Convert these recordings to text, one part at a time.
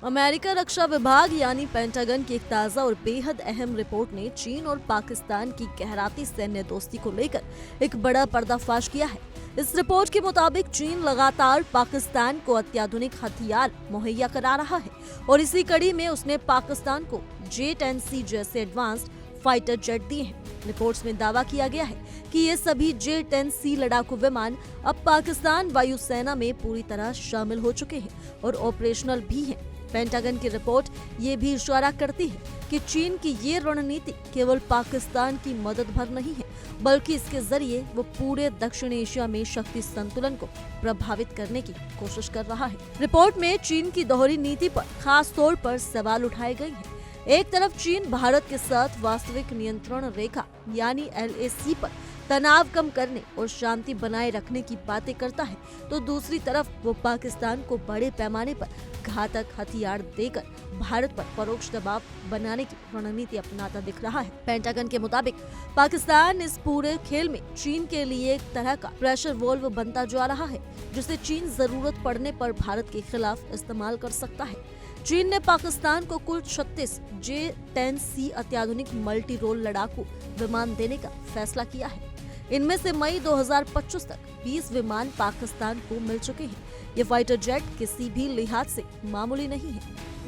America रक्षा विभाग यानी pentagon की एक ताजा और बेहद अहम रिपोर्ट ने चीन और पाकिस्तान की गहराती सैन्य दोस्ती को लेकर एक बड़ा पर्दाफाश किया है। इस रिपोर्ट के मुताबिक चीन लगातार पाकिस्तान को अत्याधुनिक हथियार मुहैया करा रहा है और इसी कड़ी में उसने पाकिस्तान को J-10C जैसे एडवांस्ड फाइटर जेट दिए हैं। रिपोर्ट्स में दावा किया गया है कि ये सभी J-10C लड़ाकू विमान अब पाकिस्तान वायुसेना में पूरी तरह शामिल हो चुके हैं और ऑपरेशनल भी हैं। पेंटागन की रिपोर्ट ये भी इशारा करती है कि चीन की ये रणनीति केवल पाकिस्तान की मदद भर नहीं है, बल्कि इसके जरिए वो पूरे दक्षिण एशिया में शक्ति संतुलन को प्रभावित करने की कोशिश कर रहा है। रिपोर्ट में चीन की दोहरी नीति पर खास तौर पर सवाल उठाए गए हैं। एक तरफ चीन भारत के साथ वास्तविक नियंत्रण रेखा यानी LAC पर तनाव कम करने और शांति बनाए रखने की बातें करता है, तो दूसरी तरफ वो पाकिस्तान को बड़े पैमाने पर घातक हथियार देकर भारत पर परोक्ष दबाव बनाने की रणनीति अपनाता दिख रहा है। पेंटागन के मुताबिक पाकिस्तान इस पूरे खेल में चीन के लिए एक तरह का प्रेशर वॉल्व बनता जा रहा है, जिसे चीन जरूरत पड़ने पर भारत के खिलाफ इस्तेमाल कर सकता है। चीन ने पाकिस्तान को कुल 36 J-10C अत्याधुनिक मल्टी रोल लड़ाकू विमान देने का फैसला किया है। इनमें से मई 2025 तक 20 विमान पाकिस्तान को मिल चुके हैं। ये फाइटर जेट किसी भी लिहाज से मामूली नहीं है।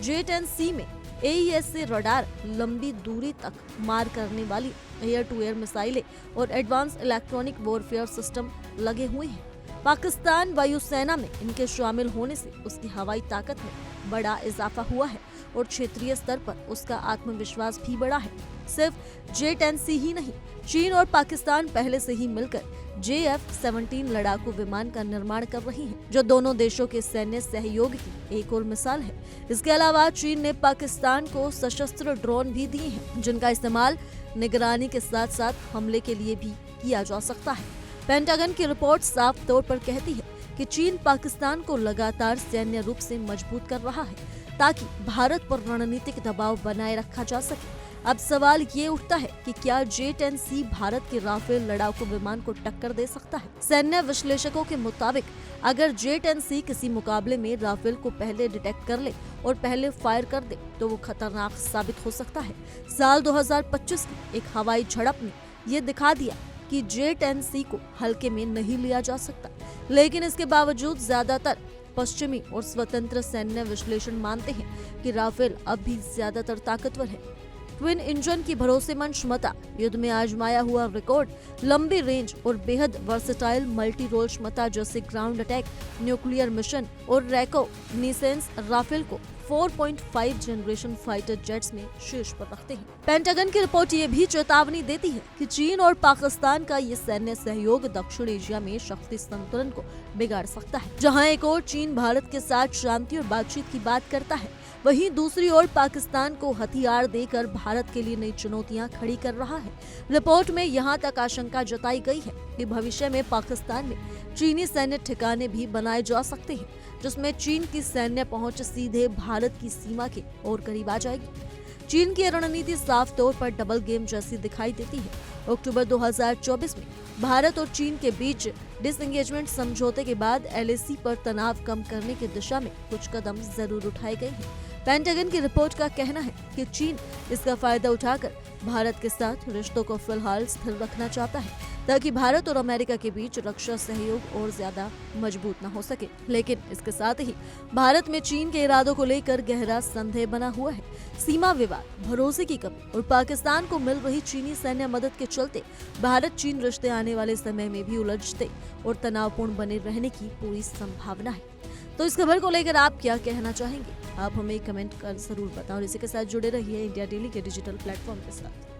J-10C में AES से रडार, लंबी दूरी तक मार करने वाली एयर टू एयर मिसाइलें और एडवांस इलेक्ट्रॉनिक वॉरफेयर सिस्टम लगे हुए हैं। पाकिस्तान वायुसेना में इनके शामिल होने से उसकी हवाई ताकत में बड़ा इजाफा हुआ है और क्षेत्रीय स्तर पर उसका आत्मविश्वास भी बढ़ा है। सिर्फ J-10C ही नहीं, चीन और पाकिस्तान पहले से ही मिलकर JF-17 लड़ाकू विमान का निर्माण कर रही हैं, जो दोनों देशों के सैन्य सहयोग की एक और मिसाल है। इसके अलावा चीन ने पाकिस्तान को सशस्त्र ड्रोन भी दिए हैं, जिनका इस्तेमाल निगरानी के साथ साथ हमले के लिए भी किया जा सकता है। पेंटागन की रिपोर्ट साफ तौर पर कहती है कि चीन पाकिस्तान को लगातार सैन्य रूप से मजबूत कर रहा है, ताकि भारत पर रणनीतिक दबाव बनाए रखा जा सके। अब सवाल ये उठता है कि क्या J-10C भारत के राफेल लड़ाकू विमान को टक्कर दे सकता है? सैन्य विश्लेषकों के मुताबिक अगर J-10C किसी मुकाबले में राफेल को पहले डिटेक्ट कर ले और पहले फायर कर दे, तो वो खतरनाक साबित हो सकता है। साल 2025 की एक हवाई झड़प ने ये दिखा दिया कि J-10C को हल्के में नहीं लिया जा सकता, लेकिन इसके बावजूद ज्यादातर पश्चिमी और स्वतंत्र सैन्य विश्लेषण मानते हैं कि राफेल अब भी ज्यादातर ताकतवर है। ट्विन इंजन की भरोसेमंद क्षमता, युद्ध में आजमाया हुआ रिकॉर्ड, लंबी रेंज और बेहद वर्सेटाइल मल्टी रोल क्षमता जैसे ग्राउंड अटैक, न्यूक्लियर मिशन और रेकोनिसेंस राफेल को 4.5 जनरेशन फाइटर जेट्स में शीर्ष पर रखते हैं। पेंटागन की रिपोर्ट ये भी चेतावनी देती है कि चीन और पाकिस्तान का ये सैन्य सहयोग दक्षिण एशिया में शक्ति संतुलन को बिगाड़ सकता है। जहां एक ओर चीन भारत के साथ शांति और बातचीत की बात करता है, वहीं दूसरी ओर पाकिस्तान को हथियार देकर भारत के लिए नई चुनौतियां खड़ी कर रहा है। रिपोर्ट में यहां तक आशंका जताई गई है कि भविष्य में पाकिस्तान में चीनी सैन्य ठिकाने भी बनाए जा सकते हैं, जिसमें चीन की सैन्य पहुंच सीधे भारत की सीमा के और करीब आ जाएगी। चीन की रणनीति साफ तौर पर डबल गेम जैसी दिखाई देती है। अक्टूबर 2024 में भारत और चीन के बीच डिसएंगेजमेंट समझौते के बाद LAC पर तनाव कम करने की दिशा में कुछ कदम जरूर उठाए गए हैं। पेंटागन की रिपोर्ट का कहना है कि चीन इसका फायदा उठाकर भारत के साथ रिश्तों को फिलहाल स्थिर रखना चाहता है, ताकि भारत और अमेरिका के बीच रक्षा सहयोग और ज्यादा मजबूत न हो सके। लेकिन इसके साथ ही भारत में चीन के इरादों को लेकर गहरा संदेह बना हुआ है। सीमा विवाद, भरोसे की कमी और पाकिस्तान को मिल रही चीनी सैन्य मदद के चलते भारत चीन रिश्ते आने वाले समय में भी उलझते और तनावपूर्ण बने रहने की पूरी संभावना है। तो इस खबर को लेकर आप क्या कहना चाहेंगे? आप हमें कमेंट कर जरूर बताओ और इसी के साथ जुड़े रहिए इंडिया डेली के डिजिटल प्लेटफॉर्म के साथ।